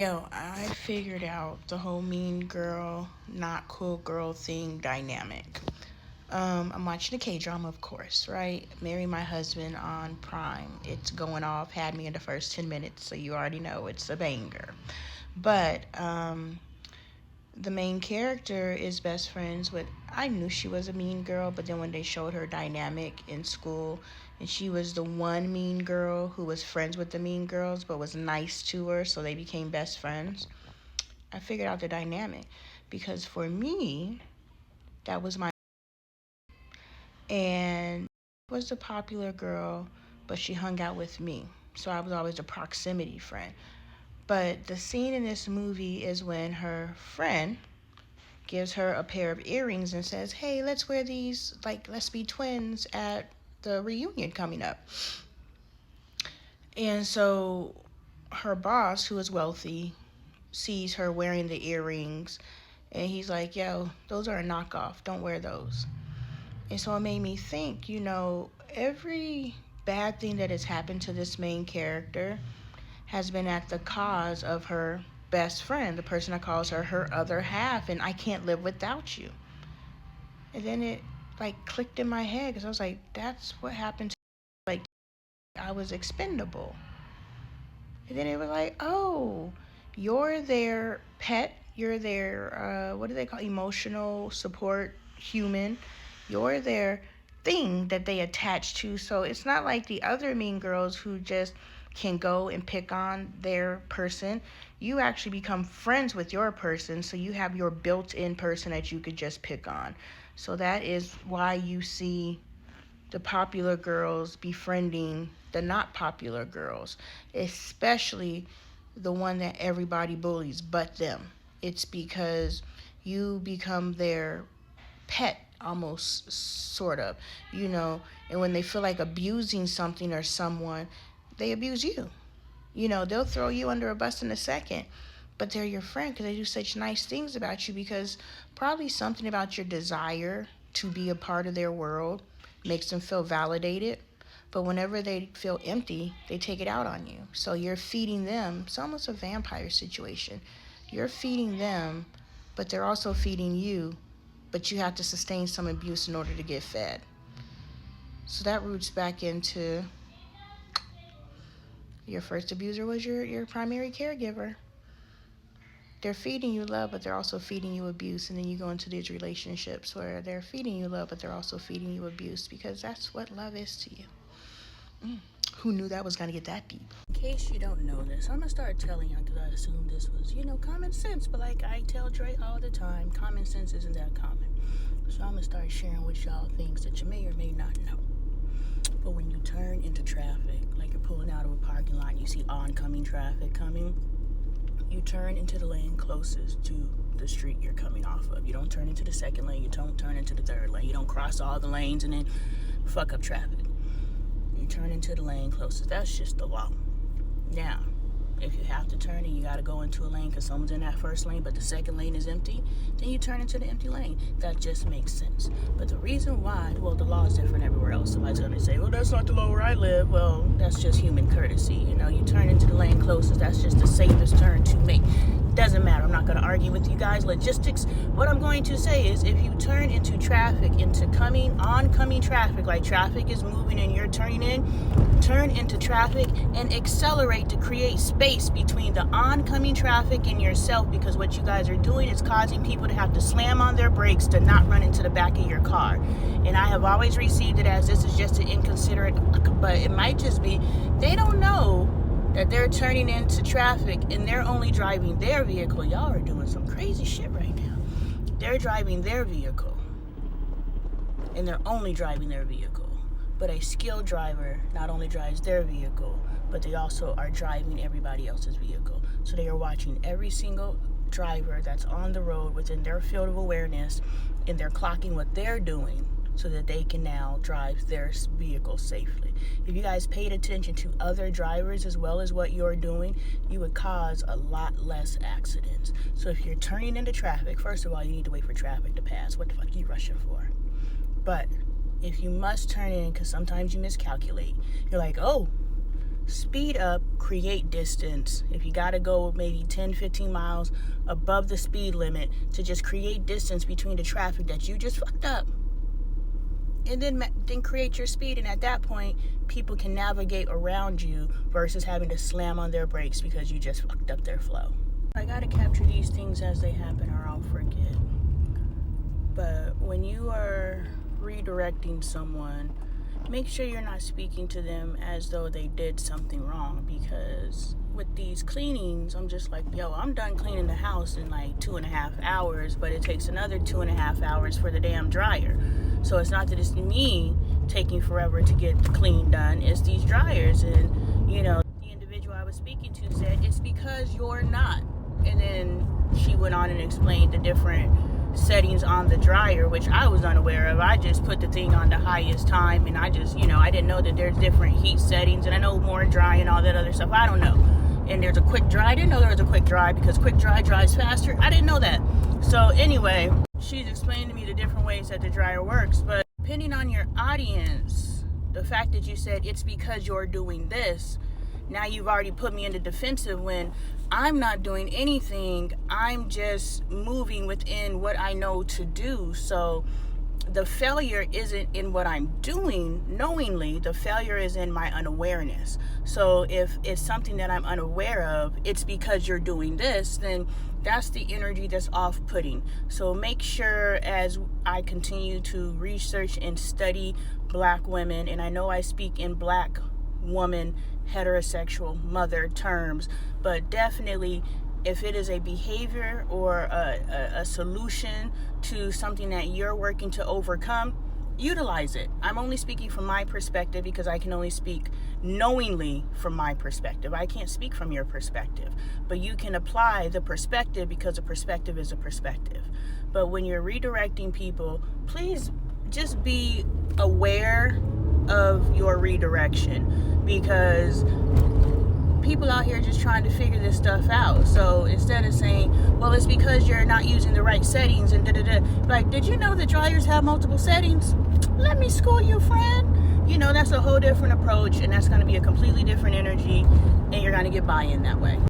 Yo, I figured out the whole mean girl, not cool girl thing dynamic. I'm watching a K drama, of course, right? Marry My Husband on Prime. It's going off, had me in the first 10 minutes, so you already know it's a banger. But the main character is best friends with, I knew she was a mean girl, but then when they showed her dynamic in school, and she was the one mean girl who was friends with the mean girls but was nice to her, so they became best friends. I figured out the dynamic because for me, that was my, and was the popular girl, but she hung out with me. So I was always a proximity friend. But the scene in this movie is when her friend gives her a pair of earrings and says, "Hey, let's wear these, like, let's be twins at the reunion coming up." And so her boss, who is wealthy, sees her wearing the earrings and he's like, "Yo, those are a knockoff. Don't wear those." And so it made me think, every bad thing that has happened to this main character has been at the cause of her best friend, the person that calls her other half, and I can't live without you. And then it like clicked in my head because I was like, that's what happened to me. Like I was expendable. And then it was like, oh, you're their pet, you're their what do they call emotional support human. You're their thing that they attach to. So it's not like the other mean girls who just can go and pick on their person. You actually become friends with your person, so you have your built-in person that you could just pick on. So that is why you see the popular girls befriending the not popular girls, especially the one that everybody bullies but them. It's because you become their pet almost, sort of, and when they feel like abusing something or someone, they abuse you. They'll throw you under a bus in a second, but they're your friend because they do such nice things about you because probably something about your desire to be a part of their world makes them feel validated. But whenever they feel empty, they take it out on you. So you're feeding them. It's almost a vampire situation. You're feeding them, but they're also feeding you, but you have to sustain some abuse in order to get fed. So that roots back into your first abuser was your primary caregiver. They're feeding you love, but they're also feeding you abuse. And then you go into these relationships where they're feeding you love, but they're also feeding you abuse because that's what love is to you. Who knew that was going to get that deep? In case you don't know this, I'm going to start telling you because I assume this was, common sense. But like I tell Dre all the time, common sense isn't that common. So I'm going to start sharing with y'all things that you may or may not know. But when you turn into traffic, like you're pulling out of a parking lot and you see oncoming traffic coming, you turn into the lane closest to the street you're coming off of. You don't turn into the second lane. You don't turn into the third lane. You don't cross all the lanes and then fuck up traffic. You turn into the lane closest. That's just the law. Now, if you have to turn and you got to go into a lane because someone's in that first lane but the second lane is empty, then you turn into the empty lane. That just makes sense. But the reason why, well, the law is different everywhere else. Somebody's going to say, well, that's not the law where I live. Well, that's just human courtesy. You turn into the lane closest. That's just the safest turn to make. Doesn't matter. I'm not going to argue with you guys. Logistics. What I'm going to say is if you turn into traffic, into oncoming traffic, like traffic is moving and you're turning in, turn into traffic and accelerate to create space between the oncoming traffic and yourself, because what you guys are doing is causing people to have to slam on their brakes to not run into the back of your car. And I have always received it as this is just an inconsiderate, but it might just be they don't know that they're turning into traffic and they're only driving their vehicle. Y'all are doing some crazy shit right now. They're driving their vehicle and they're only driving their vehicle. But a skilled driver not only drives their vehicle, but they also are driving everybody else's vehicle. So they are watching every single driver that's on the road within their field of awareness, and they're clocking what they're doing so that they can now drive their vehicle safely. If you guys paid attention to other drivers as well as what you're doing, you would cause a lot less accidents. So if you're turning into traffic, first of all, you need to wait for traffic to pass. What the fuck are you rushing for? But if you must turn in, because sometimes you miscalculate, you're like, oh, speed up, create distance. If you got to go maybe 10, 15 miles above the speed limit to just create distance between the traffic that you just fucked up. And then create your speed, and at that point, people can navigate around you versus having to slam on their brakes because you just fucked up their flow. I gotta capture these things as they happen or I'll forget. But when you are redirecting someone, make sure you're not speaking to them as though they did something wrong, because with these cleanings, I'm just like, yo, I'm done cleaning the house in like 2.5 hours, but it takes another 2.5 hours for the damn dryer. So it's not that it's me taking forever to get clean done, it's these dryers. And you know, the individual I was speaking to said, it's because you're not. And then she went on and explained the different settings on the dryer, which I was unaware of. I just put the thing on the highest time, and I just, I didn't know that there's different heat settings, and I know more dry and all that other stuff. I don't know. And there's a quick dry. I didn't know there was a quick dry because quick dry dries faster. I didn't know that. So anyway, she's explained to me the different ways that the dryer works. But depending on your audience, the fact that you said it's because you're doing this, now you've already put me in the defensive when I'm not doing anything. I'm just moving within what I know to do. So the failure isn't in what I'm doing knowingly. The failure is in my unawareness. So if it's something that I'm unaware of, it's because you're doing this, then that's the energy that's off-putting. So make sure, as I continue to research and study Black women, and I know I speak in Black woman, heterosexual mother terms, but definitely if it is a behavior or a solution to something that you're working to overcome, utilize it. I'm only speaking from my perspective because I can only speak knowingly from my perspective. I can't speak from your perspective, but you can apply the perspective because a perspective is a perspective. But when you're redirecting people, please just be aware of your redirection, because people out here just trying to figure this stuff out. So instead of saying, well, it's because you're not using the right settings and da-da-da, like, did you know that dryers have multiple settings? Let me school you, friend. That's a whole different approach, and that's going to be a completely different energy, and you're going to get buy-in that way.